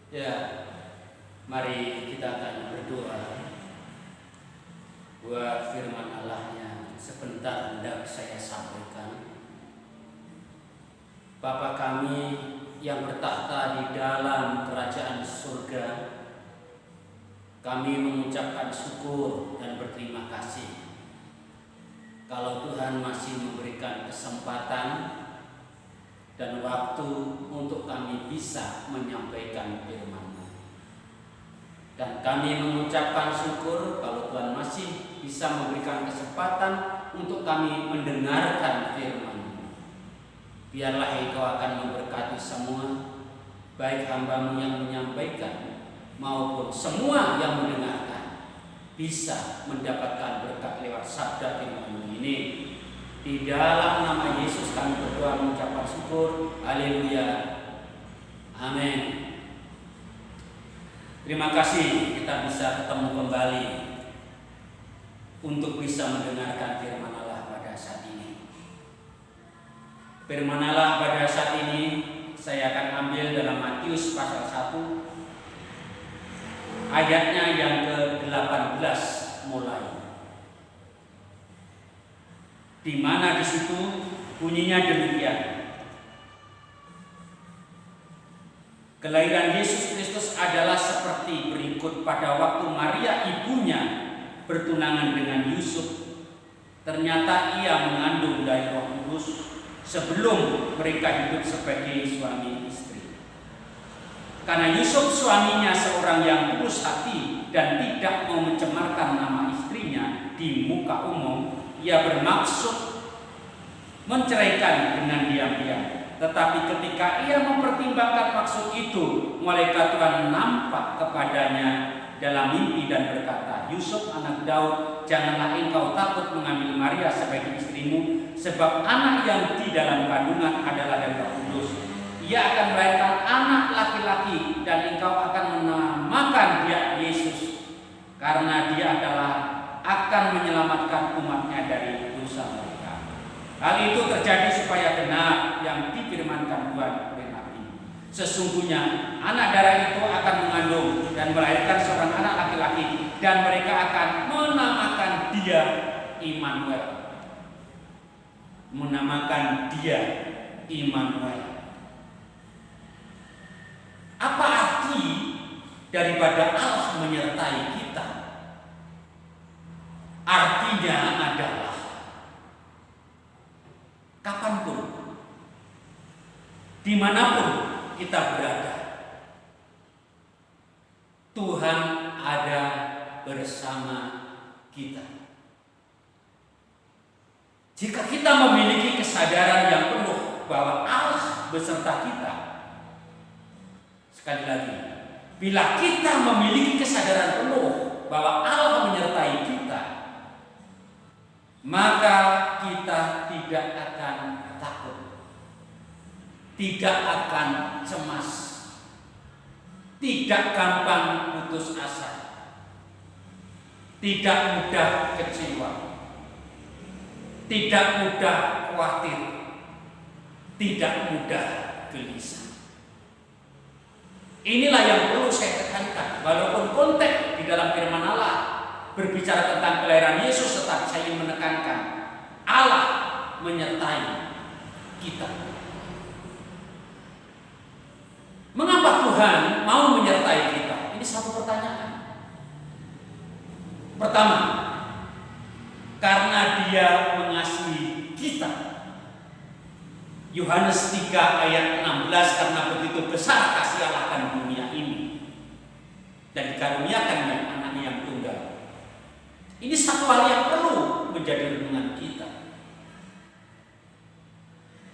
Ya, mari kita akan berdoa buat firman Allah yang sebentar hendak saya sampaikan. Bapa kami yang bertakhta di dalam kerajaan surga, kami mengucapkan syukur dan berterima kasih kalau Tuhan masih memberikan kesempatan dan waktu untuk kami bisa menyampaikan firman-Mu. Dan kami mengucapkan syukur kalau Tuhan masih bisa memberikan kesempatan untuk kami mendengarkan firman-Mu. Biarlah Engkau akan memberkati semua, baik hamba-Mu yang menyampaikan maupun semua yang mendengarkan, bisa mendapatkan berkat lewat sabda firman-Mu ini. Di dalam nama Yesus kami berdoa mengucapkan syukur. Haleluya. Amin. Terima kasih kita bisa ketemu kembali untuk bisa mendengarkan firman Allah pada saat ini. Firman Allah pada saat ini saya akan ambil dalam Matius pasal 1 ayatnya yang ke-18 mulai. Di mana di situ bunyinya demikian. Kelahiran Yesus Kristus adalah seperti berikut. Pada waktu Maria ibunya bertunangan dengan Yusuf, ternyata ia mengandung dari Roh Kudus sebelum mereka hidup sebagai suami istri. Karena Yusuf suaminya seorang yang tulus hati dan tidak mau mencemarkan nama istrinya di muka umum, ia bermaksud menceraikan dengan diam-diam. Tetapi ketika ia mempertimbangkan maksud itu, malaikat Tuhan nampak kepadanya dalam mimpi dan berkata, "Yusuf anak Daud, janganlah engkau takut mengambil Maria sebagai istrimu, sebab anak yang di dalam kandungan adalah dari Roh Kudus. Ia akan melahirkan anak laki-laki dan engkau akan menamakan dia Yesus, karena dia akan menyelamatkan umatnya dari dosa mereka." Hal itu terjadi supaya benar yang difirmankan Tuhan oleh Nabi. Sesungguhnya anak darah itu akan mengandung dan melahirkan seorang anak laki-laki, dan mereka akan menamakan dia Immanuel. Menamakan dia Immanuel. Apa arti daripada Allah menyertai kita? Artinya adalah kapanpun, dimanapun kita berada, Tuhan ada bersama kita. Jika kita memiliki kesadaran yang penuh bahwa Allah beserta kita, sekali lagi, bila kita memiliki kesadaran penuh bahwa Allah menyertai kita, maka kita tidak akan takut, tidak akan cemas, tidak gampang putus asa, tidak mudah kecewa, tidak mudah khawatir, tidak mudah gelisah. Inilah yang perlu saya tekankan. Walaupun konteks di dalam firman Allah berbicara tentang kelahiran Yesus, tetapi saya ingin menekankan Allah menyertai kita. Mengapa Tuhan mau menyertai kita? Ini satu pertanyaan. Pertama, karena Dia mengasihi kita. Yohanes 3 ayat 16, karena begitu besar kasih Allah akan dunia ini dan dikaruniakannya anaknya yang tunggal. Ini satu hal yang perlu menjadi renungan kita.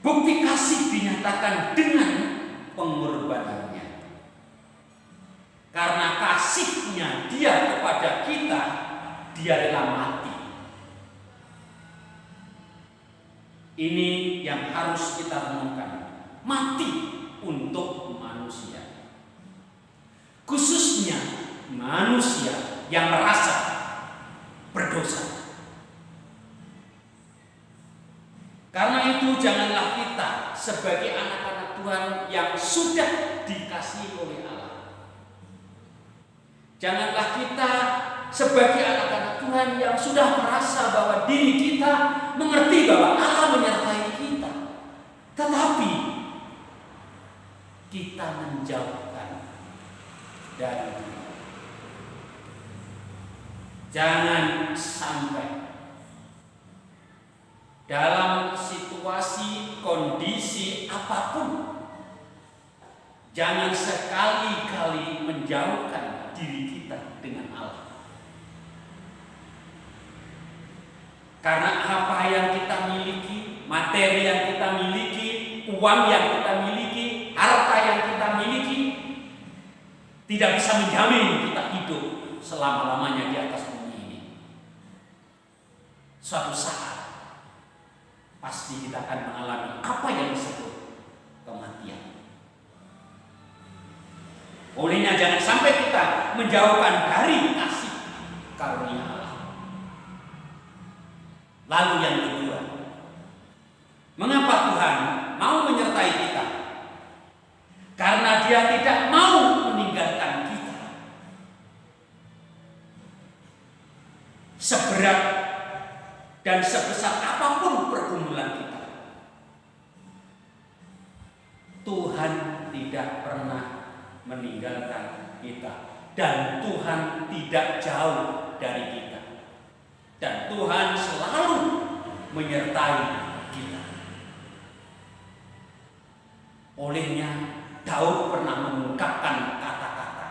Bukti kasih dinyatakan dengan pengorbanannya. Karena kasihnya Dia kepada kita, Dia rela mati. Ini yang harus kita renungkan. Mati untuk manusia, khususnya manusia yang merasa berdosa. Karena itu janganlah kita sebagai anak-anak Tuhan yang sudah dikasihi oleh Allah Janganlah kita sebagai anak-anak Tuhan yang sudah merasa bahwa diri kita mengerti bahwa Allah menyertai kita, tetapi kita menjauhkan dari Dia. Jangan sampai dalam situasi kondisi apapun, jangan sekali-kali menjauhkan diri kita dengan Allah. Karena apa yang kita miliki, materi yang kita miliki, uang yang kita miliki, harta yang kita miliki, tidak bisa menjamin kita hidup selama-lamanya di atas bumi ini. Suatu saat pasti kita akan mengalami apa yang disebut kematian. Olehnya jangan sampai kita menjauhkan dari kasih karunia Allah. Lalu yang kedua, mengapa Tuhan mau menyertai kita? Karena Dia tidak mau meninggalkan kita. Seberat dan sebesar apapun pergumulan kita, Tuhan tidak pernah meninggalkan kita, dan Tuhan tidak jauh dari kita, dan Tuhan selalu menyertai kita. Olehnya Daud pernah mengungkapkan kata-kata,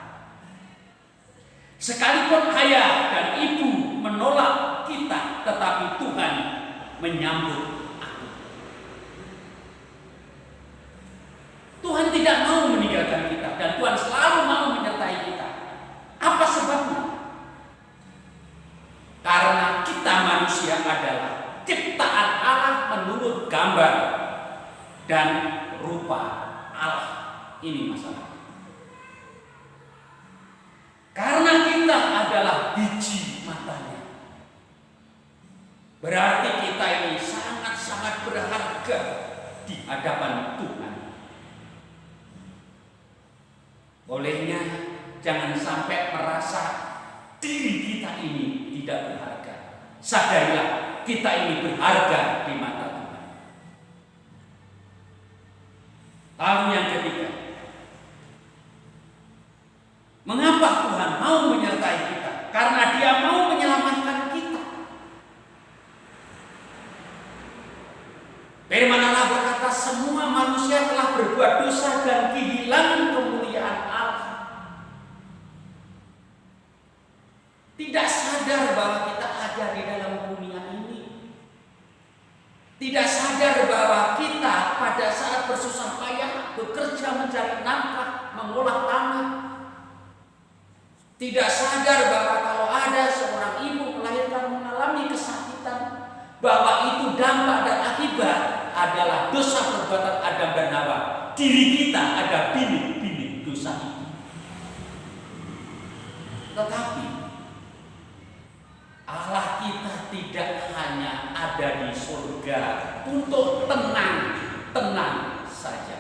sekalipun ayah dan ibu menolak kita, tetapi Tuhan menyambut aku. Tuhan tidak mau meninggalkan kita, dan Tuhan selalu mau menyertai kita. Apa sebabnya? Karena kita manusia adalah ciptaan Allah menurut gambar dan rupa Allah. Ini masalah. Karena kita adalah biji matanya, berarti kita ini sangat-sangat berharga di hadapan Tuhan. Olehnya jangan sampai merasa diri kita ini tidak berharga. Sadarilah kita ini berharga di mata Tuhan. Lalu yang ketiga, mengapa Tuhan mau menyertai kita? Karena Dia mau menyelamatkan kita. Firman Allah berkata, semua manusia telah berbuat dosa dan kehilangan kemuliaan Allah. Tidak sadar bahwa kita ada di dalam dunia ini. Tidak sadar bahwa kita pada saat bersusah payah bekerja mencari nafkah, mengolah tanah. Tidak sadar bahwa kalau ada seorang ibu melahirkan mengalami kesakitan, bahwa itu dampak dan akibat adalah dosa perbuatan Adam dan Hawa. Diri kita ada bilik-bilik dosa itu. Tetapi Allah kita tidak hanya ada di surga untuk tenang saja.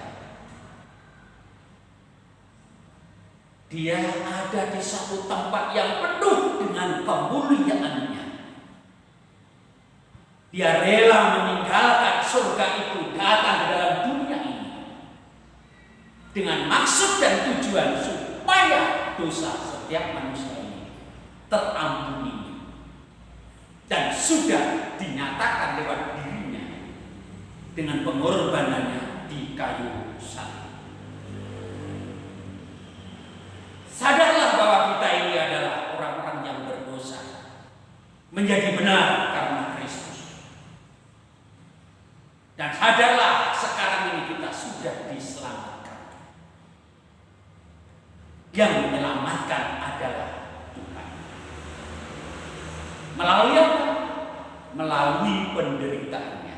Dia ada di satu tempat yang penuh dengan kemuliaan-Nya. Dia rela meninggalkan surga itu, datang ke dalam dunia ini dengan maksud dan tujuan supaya dosa setiap manusia ini terampuni. Dan sudah dinyatakan lewat dirinya dengan pengorbanannya di kayu salib. Sadarlah bahwa kita ini adalah orang-orang yang berdosa, menjadi benar karena Kristus. Dan sadarlah sekarang ini kita sudah diselamatkan. Yang menyelamatkan adalah Tuhan. Melalui apa? Melalui penderitaannya.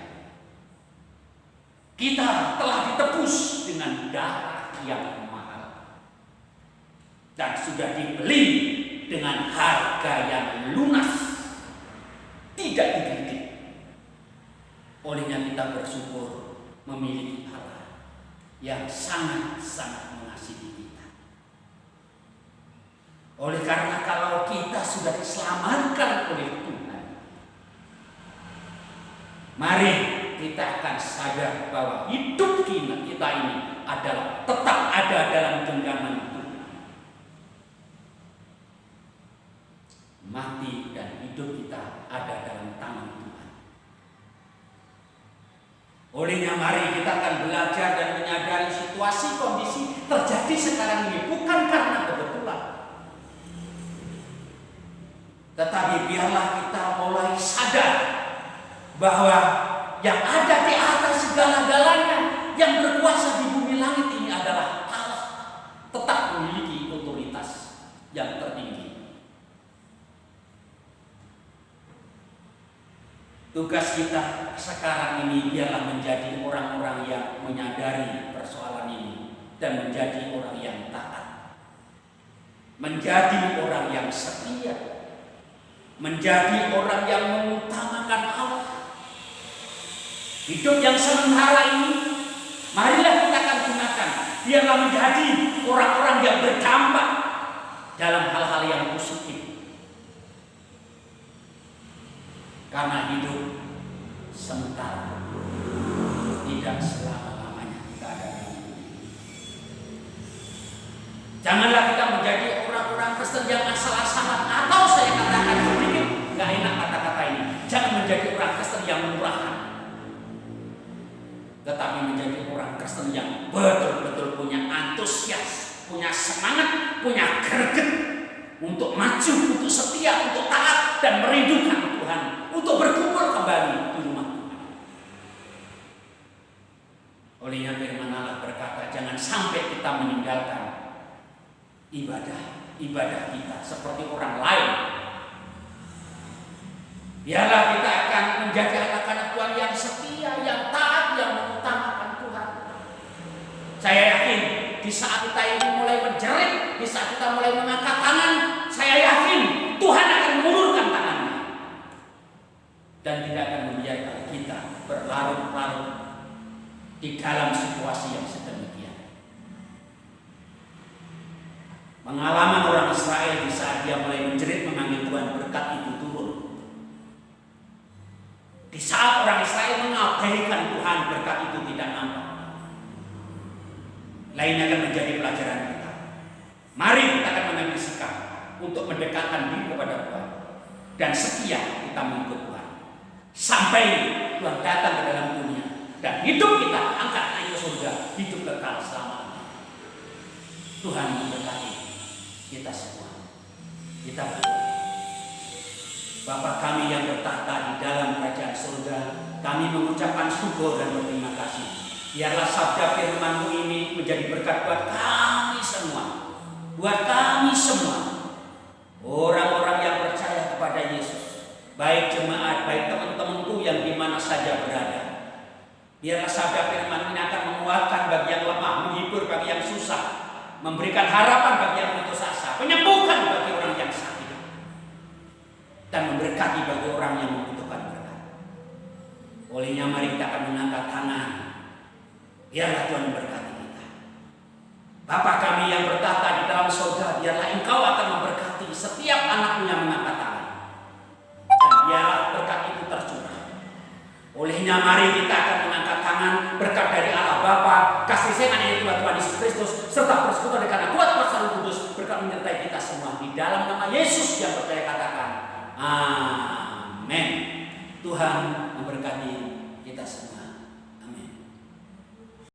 Kita telah ditebus dengan darah yang mahal. Dan sudah dibeli dengan harga yang lunas. Tidak dikritik. Olehnya kita bersyukur memiliki Allah yang sangat-sangat mengasihi kita. Oleh karena kalau kita sudah diselamatkan oleh Tuhan, mari kita akan sadar bahwa hidup kita ini adalah tetap ada dalam genggaman Tuhan. Mati dan hidup kita ada dalam tangan Tuhan. Olehnya mari kita akan belajar dan menyadari situasi kondisi terjadi sekarang ini bukan karena kebetulan, tetapi biarlah kita mulai sadar bahwa yang ada di atas segala-galanya, yang berkuasa di bumi langit ini adalah Allah, tetap memiliki otoritas yang tertinggi. Tugas kita sekarang ini biarlah menjadi orang-orang yang menyadari persoalan ini dan menjadi orang yang taat, menjadi orang yang setia, menjadi orang yang mengutamakan Allah. Hidup yang sementara ini marilah kita akan gunakan, biarlah menjadi orang-orang yang berdampak dalam hal-hal yang positif. Karena hidup sementara, tidak selama-lamanya kita ada di dunia. Janganlah kita menjadi orang-orang Kristen yang asal-asalan, atau saya katakan sedikit nggak enak kata-kata ini. Jangan menjadi orang Kristen yang murahan, tetapi menjadi orang Kristen yang betul-betul punya antusias, punya semangat, punya greget untuk maju, untuk setia, untuk taat dan merindukan Tuhan, untuk berkumpul kembali di rumah Tuhan. Olehnya firman Allah berkata, jangan sampai kita meninggalkan ibadah kita seperti orang lain. Biarlah kita akan menjadi anak-anak Tuhan yang setia, yang taat, yang mengutamakan Tuhan. Saya yakin di saat kita ini mulai menjerit, di saat kita mulai mengangkat tangan, saya yakin Tuhan akan mengulurkan tangannya dan tidak akan membiarkan kita berlarut-larut di dalam situasi yang sedemikian. Pengalaman orang Israel di saat dia mulai menjerit memanggil Tuhan, berkat itu turun. Di saat orang Israel mengabaikan Tuhan, berkat itu tidak nampak. Lainnya akan menjadi pelajaran kita. Mari kita akan mengambil sikap untuk mendekatkan diri kepada Tuhan dan setia kita mengikut Tuhan sampai Tuhan datang ke dalam dunia dan hidup kita angkat naik ke surga, hidup kekal selamanya. Tuhan memberkati kita semua. Kita berdoa. Bapa kami yang bertahta di dalam kerajaan surga, kami mengucapkan syukur dan berterima kasih. Biarlah sabda firman-Mu ini menjadi berkat buat kami semua, buat kami semua, orang-orang yang percaya kepada Yesus, baik jemaat, baik teman-temanku yang di mana saja berada. Biarlah sabda firman ini akan menguatkan bagi yang lemah, menghibur bagi yang susah, memberikan harapan bagi yang putus asa, menyembuhkan bagi orang yang sakit, dan memberkati bagi orang yang membutuhkan berkat. Olehnya mari kita akan mengangkat tangan. Biarlah Tuhan memberkati kita. Bapa kami yang bertahta di dalam surga, biarlah Engkau akan memberkati setiap anak-Mu yang mengangkat tangan. Dan biarlah berkat itu tercurah. Olehnya mari kita akan mengangkat tangan, berkat dari Allah Bapa, kasih sayang Tuhan Yesus Kristus, serta persekutuan dengan kuat kuasa Roh Kudus, berkat menyertai kita semua. Di dalam nama Yesus yang percaya katakan, amin. Tuhan memberkati